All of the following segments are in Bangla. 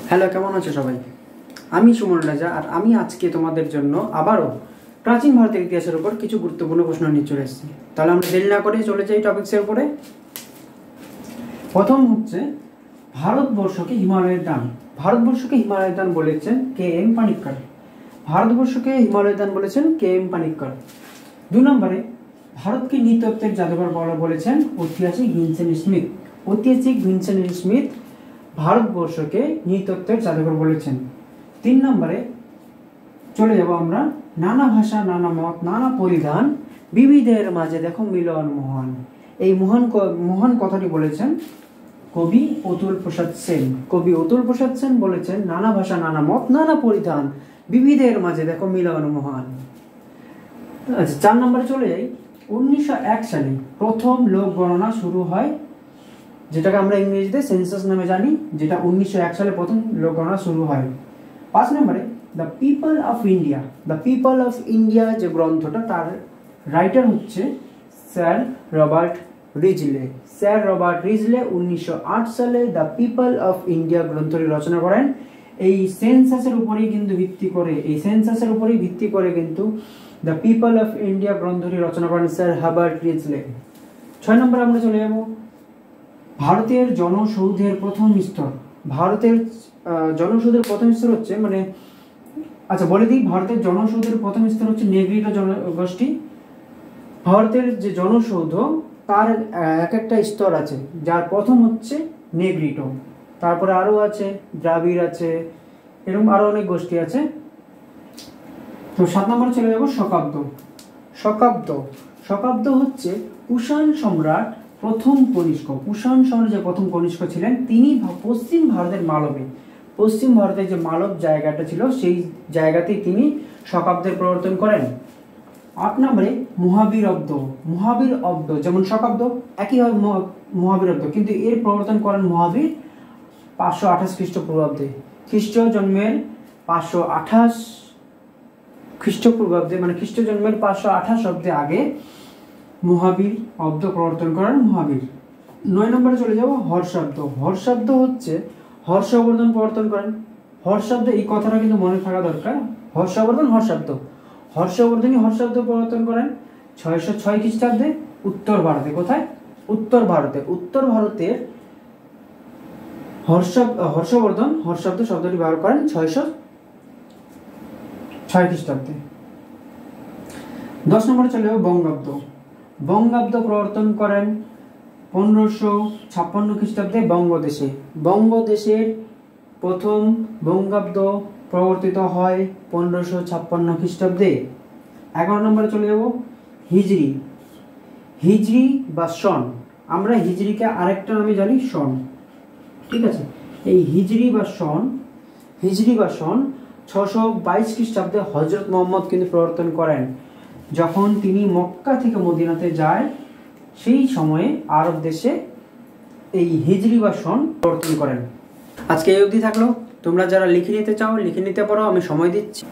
হ্যালো, কেমন আছো সবাই? আমি সুমন রাজা, আর আমি আজকে তোমাদের জন্য আবারও প্রাচীন ভারতের ইতিহাসের উপর কিছু গুরুত্বপূর্ণ প্রশ্ন নিয়ে চলে এসেছি। তাহলে আমরা দেরি না করে চলে যাই টপিক্সের উপরে। প্রথম হচ্ছে, ভারতবর্ষকে হিমালয়ের দান। ভারতবর্ষকে হিমালয়ের দান বলেছেন কে এম পানিক্কর। ভারতবর্ষকে হিমালয়ের দান বলেছেন কে এম পানিক্কর। 2 নম্বরে, ভারতকে নৃতত্ত্বের জাদুঘর বলেছেন ঐতিহাসিক ভিনসেন্ট স্মিথ। ঐতিহাসিক ভিনসেন্ট স্মিথ ভারতবর্ষকে নৃতত্ত্বের জাদুঘর বলেছেন। 3 নম্বরে চলে যাব আমরা, নানা ভাষা, নানা মত, নানা পরিধান, বিবিধের মাঝে দেখো মিলন মহান। এই মহান কথাটি বলেছেন কবি অতুল প্রসাদ সেন। কবি অতুল প্রসাদ সেন বলেছেন, নানা ভাষা, নানা মত, নানা পরিধান, বিবিধের মাঝে দেখো মিলন মহান। আচ্ছা, 4 নম্বরে চলে যাই। 1901 সালে প্রথম লোক গণনা শুরু হয়, যেটাকে আমরা ইংরেজিতে সেন্সাস নামে জানি, যেটা 1901 সালে প্রথম লোক গণনা শুরু হয়। 5 নম্বরে, the people of India. The people of India যে গ্রন্থটা, তার রাইটার হচ্ছে স্যার রবার্ট রিজলে। স্যার রবার্ট রিজলে 1908 সালে দ্য পিপল অফ ইন্ডিয়া গ্রন্থটি রচনা করেন। এই সেন্সাসের উপরেই কিন্তু ভিত্তি করে কিন্তু দ্য পিপল অফ ইন্ডিয়া গ্রন্থটি রচনা করেন স্যার রবার্ট রিজলে। 6 নম্বরে আমরা চলে যাব, ভারতের জনসৌধের প্রথম স্তর। ভারতের জনসৌধের প্রথম স্তর হচ্ছে বলে দিই, ভারতের জনসৌধের প্রথম স্তর হচ্ছে নেগ্রিটো জনগোষ্ঠী। ভারতের যে জনসৌধ, তার এক একটা স্তর আছে, যার প্রথম হচ্ছে নেগ্রিটো, তারপরে আরো আছে দ্রাবিড় আছে, এরকম আরো অনেক গোষ্ঠী আছে। তো 7 নম্বরে চলে যাব, শকাব্দ হচ্ছে কুষাণ সম্রাট প্রথম কনিষ্ক। কুষাণ সম্রাট যে প্রথম কনিষ্ক ছিলেন, তিনি পশ্চিম ভারতের যে মালব জায়গাটা ছিল, সেই জায়গাতেই তিনি শকাব্দের প্রবর্তন করেন। 8 নম্বরে, মহাবীর অব্দ যেমন শকাব্দ, একইভাবে মহাবীর অব্দ, কিন্তু এর প্রবর্তন করেন মহাবীর 528 খ্রিস্টপূর্বাব্দে। খ্রিস্ট জন্মের 528 অব্দে আগে মহাবীর অব্দ প্রবর্তন করেন মহাবীর। 9 নম্বরে চলে যাব, হর্ষাব্দ হচ্ছে হর্ষবর্ধন প্রবর্তন করেন। হর্ষাব্দ, এই কথাটা কিন্তু মনে থাকা দরকার, হর্ষবর্ধনই হর্ষাব্দ প্রবর্তন করেন 606 খ্রিস্টাব্দে উত্তর ভারতে। কোথায়? উত্তর ভারতের হর্ষবর্ধন হর্ষাব্দ শব্দটি ব্যবহার করেন 606 খ্রিস্টাব্দে। 10 নম্বরে চলে যাব, বঙ্গাব্দ প্রবর্তন করেন 1556 খ্রিস্টাব্দে বঙ্গদেশের প্রথম বঙ্গাব্দ প্রবর্তিত হয় 1556 খ্রিস্টাব্দে। 11 নম্বরে চলে যাব, হিজরি বা সন। আমরা হিজরিকে আরেকটা নামে জানি সন, ঠিক আছে? এই হিজরি বা সন 622 খ্রিস্টাব্দে হযরত মুহাম্মদ কিন্তু প্রবর্তন করেন। যখন তিনি মক্কা থেকে মদিনাতে যায়, সেই সময়ে আরব দেশে এই হিজরি বা সন প্রবর্তন করেন। আজকে এই অবধি থাকলো। তোমরা যারা লিখে নিতে চাও লিখে নিতে পারো, আমি সময় দিচ্ছি।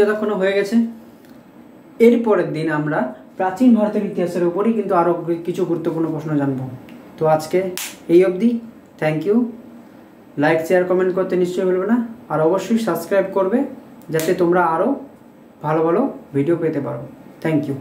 যতক্ষণ হয়ে গেছে, এর পরের দিন আমরা প্রাচীন ভারতের ইতিহাসের উপরই কিন্তু আরো কিছু গুরুত্বপূর্ণ প্রশ্ন জানবো। তো আজকে এই অবধি, thank you. Like share comment করতে নিশ্চয়ই ভুলবে না, আর অবশ্যই সাবস্ক্রাইব করবে যাতে তোমরা আরও ভালো ভালো ভিডিও পেতে পারো। Thank you.